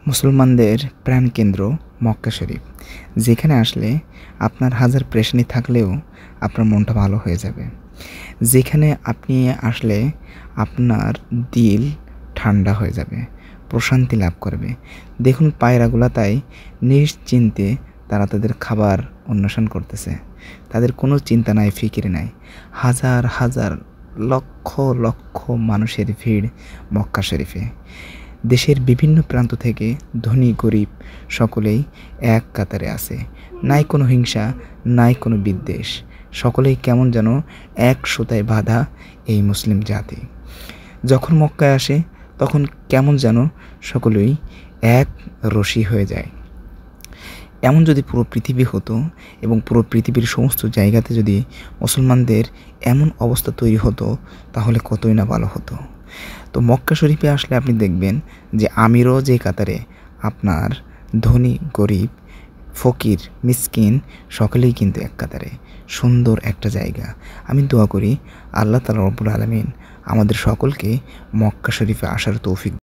মুসলমানদের প্রাণকেন্দ্র মক্কা শরীফ, যেখানে আসলে আপনার হাজার পেরেশানি থাকলেও আপনার মনটা ভালো হয়ে যাবে। যেখানে আপনি আসলে আপনার দিল ঠান্ডা হয়ে যাবে, প্রশান্তি লাভ করবে। দেখুন পায়রাগুলা তাই নিশ্চিন্তে তারা তাদের খাবার অন্বেষণ করতেছে। তাদের কোনো চিন্তা নাই, ফিকির নাই। হাজার হাজার লক্ষ লক্ষ মানুষের ভিড় মক্কা শরীফে। দেশের বিভিন্ন প্রান্ত থেকে ধনী গরিব সকলেই এক কাতারে আছে। নাই কোনো হিংসা, নাই কোনো বিদ্বেষ। সকলেই কেমন যেন এক সুতায় বাঁধা এই মুসলিম জাতি। যখন মক্কায় আসে তখন কেমন যেন সকলেই এক রশি হয়ে যায়। এমন যদি পুরো পৃথিবী হতো এবং পুরো পৃথিবীর সমস্ত জায়গাতে যদি মুসলমানদের এমন অবস্থা তৈরি হতো, তাহলে কতই না ভালো হতো। তো মক্কা শরীফে আসলে আপনি দেখবেন যে আমিরও যে কাতারে, আপনার ধনী গরিব ফকির মিসকিন সকলেই কিন্তু এক কাতারে। সুন্দর একটা জায়গা। আমি দোয়া করি আল্লাহ তাআলা রব্বুল আলামিন আমাদের সকলকে মক্কা শরীফে আসার তৌফিক